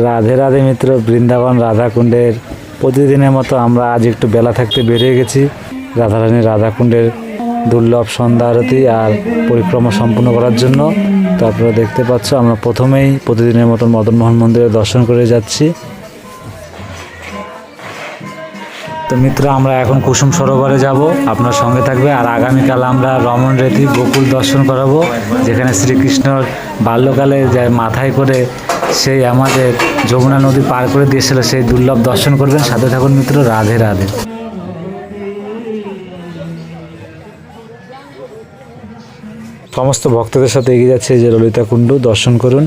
রাধে রাধে মিত্র, বৃন্দাবন রাধাকুণ্ডের প্রতিদিনের মতো আমরা আজ একটু বেলা থাকতে বেরিয়ে গেছি রাধারানী রাধাকুণ্ডের দুর্লভ সন্ধ্যা আরতি আর পরিক্রমা সম্পূর্ণ করার জন্য। তো আপনারা দেখতে পাচ্ছ আমরা প্রথমেই প্রতিদিনের মতন মদনমোহন মন্দিরে দর্শন করে যাচ্ছি। তো মিত্র, আমরা এখন কুসুম সরোবরে যাব, আপনার সঙ্গে থাকবে। আর আগামীকাল আমরা রমণ রেতি গোকুল দর্শন করাবো, যেখানে শ্রীকৃষ্ণর বাল্যকালে যে মাথায় করে সেই আমাদের যমুনা নদী পার করে দিয়েছিল, সেই দুর্লভ দর্শন করবেন। সাথে থাকুন মিত্র। রাধে রাধে। সমস্ত ভক্তদের সাথে এগিয়ে যাচ্ছে এই যে ললিতা কুণ্ড, দর্শন করুন।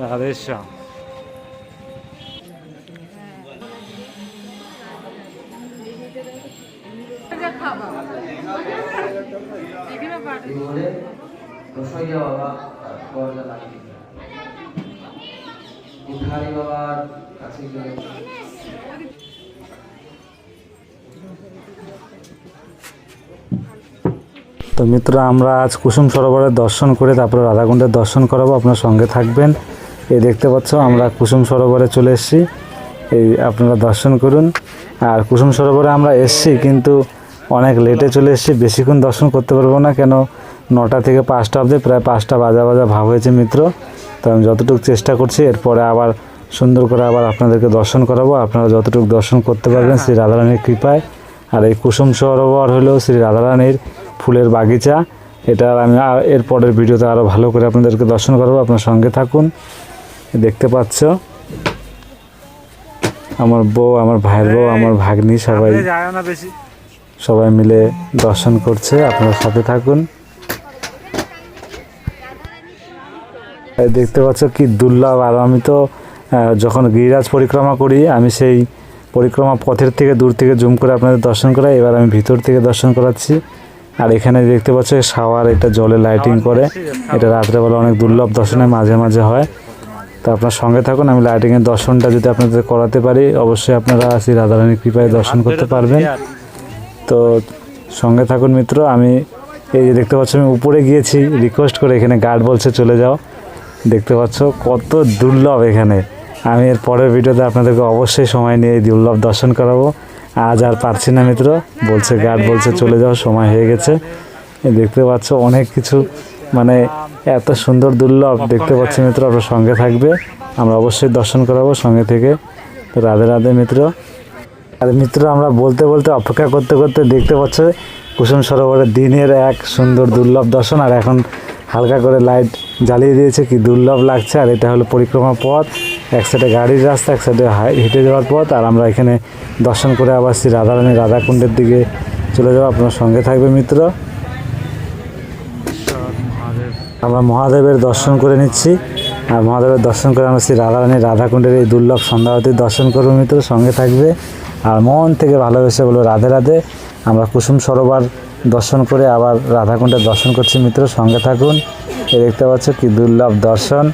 রাধেশ্যাম। তো মিত্র, আমরা আজ কুসুম সরোবরের দর্শন করে তারপরে রাধাকুণ্ডের দর্শন করাবো, আপনার সঙ্গে থাকবেন। এই দেখতে পাচ্ছ আমরা কুসুম সরোবরে চলে এসেছি, এই আপনারা দর্শন করুন। আর কুসুম সরোবরে আমরা এসেছি কিন্তু অনেক লেটে চলে এসেছি, বেশিক্ষণ দর্শন করতে পারবো না, কেন 9টা থেকে 5টা অবধি প্রায় 5টা বাজা ভাব হয়েছে মিত্র। তো আমি যতটুকু চেষ্টা করছি, এরপরে আবার সুন্দর করে আবার আপনাদেরকে দর্শন করাবো। আপনারা যতটুকু দর্শন করতে পারবেন শ্রী রাধারানীর কৃপায়। আর এই কুসুম সরোবর হলো শ্রী রাধারানীর ফুলের বাগিচা। এটা আমি এর পরের ভিডিওতে আরও ভালো করে আপনাদেরকে দর্শন করাবো, আপনার সঙ্গে থাকুন। দেখতে পাচ্ছ আমার বউ, আমার ভাইয়ের বউ, আমার ভাগ্নি সবাই মিলে দর্শন করছে, আপনার সাথে থাকুন। দেখতে পাচ্ছ কি দুর্লভ। আর আমি তো যখন গিরিরাজ পরিক্রমা করি, আমি সেই পরিক্রমা পথের থেকে দূর থেকে জুম করে আপনাদের দর্শন করাই। এবার আমি ভিতর থেকে দর্শন করাচ্ছি। আর এখানে দেখতে পাচ্ছ শাওয়ার, এটা জলে লাইটিং করে, এটা রাত্রেবেলা অনেক দুর্লভ দর্শনে মাঝে মাঝে হয়। তো আপনার সঙ্গে থাকুন, আমি লাইটিংয়ের দর্শনটা যদি আপনাদের করাতে পারি, অবশ্যই আপনারা শ্রী রাধারানীর কৃপায় দর্শন করতে পারবেন। তো সঙ্গে থাকুন মিত্র। আমি এই যে দেখতে পাচ্ছ আমি উপরে গিয়েছি রিকোয়েস্ট করে, এখানে গার্ড বলছে চলে যাও। দেখতে পাচ্ছ কত দুর্লভ এখানে। আমি এর পরের ভিডিওতে আপনাদেরকে অবশ্যই সময় নিয়ে এই দুর্লভ দর্শন করাবো। আজ আর পারছি না মিত্র, বলছে গার্ড বলছে চলে যাও, সময় হয়ে গেছে। দেখতে পাচ্ছ অনেক কিছু, মানে এত সুন্দর দুর্লভ দেখতে পাচ্ছি মিত্র। আপনার সঙ্গে থাকবে, আমরা অবশ্যই দর্শন করাবো সঙ্গে থেকে। তো রাধে রাধে মিত্র। আর মিত্র, আমরা বলতে বলতে অপেক্ষা করতে করতে দেখতে পাচ্ছ কুসুম সরোবরের দিনের এক সুন্দর দুর্লভ দর্শন। আর এখন হালকা করে লাইট জ্বালিয়ে দিয়েছে, কি দুর্লভ লাগছে। আর এটা হলো পরিক্রমা পথ, এক সাইডে গাড়ির রাস্তা, এক সাইডে হেঁটে যাওয়ার পথ। আর আমরা এখানে দর্শন করে আবার শ্রী রাধারানী রাধাকুণ্ডের দিকে চলে যাবো, আপনার সঙ্গে থাকবে মিত্র। আমরা মহাদেবের দর্শন করে নিচ্ছি। আর মহাদেবের দর্শন করে আমরা শ্রী রাধারানী রাধাকুণ্ডের এই দুর্লভ সন্ধ্যা আরতির দর্শন করবো মিত্র, সঙ্গে থাকবে। আর মন থেকে ভালোবেসে বলো রাধে রাধে। আমরা কুসুম সরোবর দর্শন করে আবার রাধাকুণ্ডের দর্শন করছি মিত্র, সঙ্গে থাকুন। এই দেখতে পাচ্ছ কি দুর্লভ দর্শন।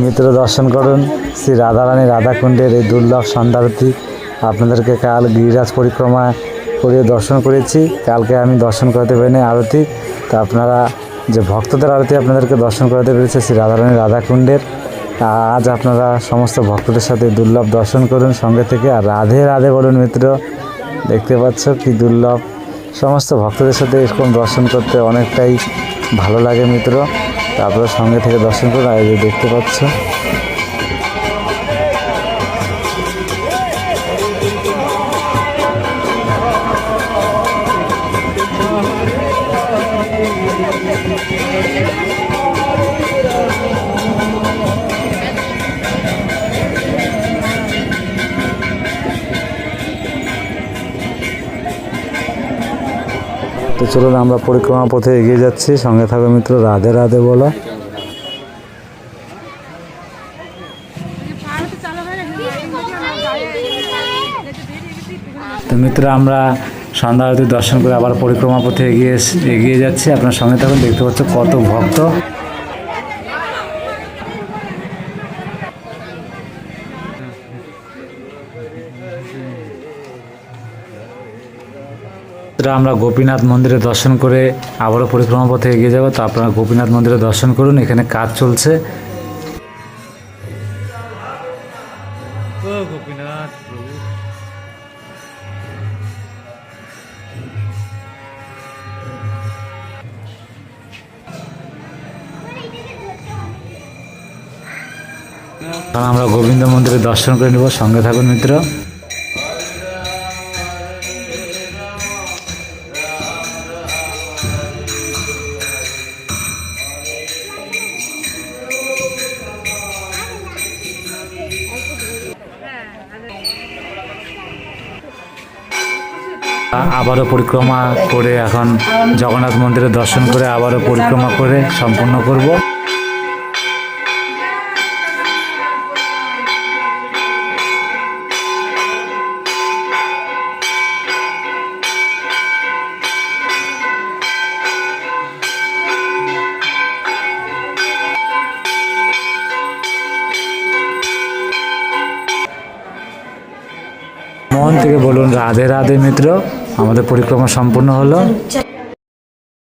মিত্র, দর্শন করুন শ্রী রাধারানী রাধাকুণ্ডের এই দুর্লভ সন্ধ্যারতি। আপনাদেরকে কাল গিরিরাজ পরিক্রমা করে দর্শন করেছি, কালকে আমি দর্শন করাতে পারিনি আরতি। তো আপনারা যে ভক্তদের আরতি আপনাদেরকে দর্শন করাতে পেরেছে শ্রী রাধারানী রাধাকুণ্ডের। আজ আপনারা সমস্ত ভক্তদের সাথে দুর্লভ দর্শন করুন সঙ্গে থেকে। আর রাধে রাধে বলুন মিত্র। দেখতে পাচ্ছ কি দুর্লভ, সমস্ত ভক্তদের সাথে এরকম দর্শন করতে অনেকটাই ভালো লাগে মিত্র। তারপরে সঙ্গে থেকে দর্শন করুন। আর দেখতে পাচ্ছ তো চলুন আমরা পরিক্রমা পথে এগিয়ে যাচ্ছি, সঙ্গে থাকো মিত্র। রাধে রাধে বলো। তো মিত্র, আমরা সন্ধ্যা আরতি দর্শন করে আবার পরিক্রমা পথে এগিয়ে যাচ্ছি। আপনার সঙ্গে থাকুন, দেখতে পাচ্ছ কত ভক্ত। আমরা গোপীনাথ মন্দিরে দর্শন করে আবারও পরিক্রমা পথে এগিয়ে যাব। তো আপনারা গোপীনাথ মন্দিরে দর্শন করুন, এখানে কাজ চলছে। গোপীনাথ প্রভু, আমরা গোবিন্দ মন্দিরে দর্শন করে নেব, সঙ্গে থাকুন মিত্র। আবারও পরিক্রমা করে এখন জগন্নাথ মন্দিরে দর্শন করে আবারও পরিক্রমা করে সম্পন্ন করব। মন থেকে বলুন রাধে রাধে মিত্র। আমাদের পরিক্রমা সম্পূর্ণ হলো।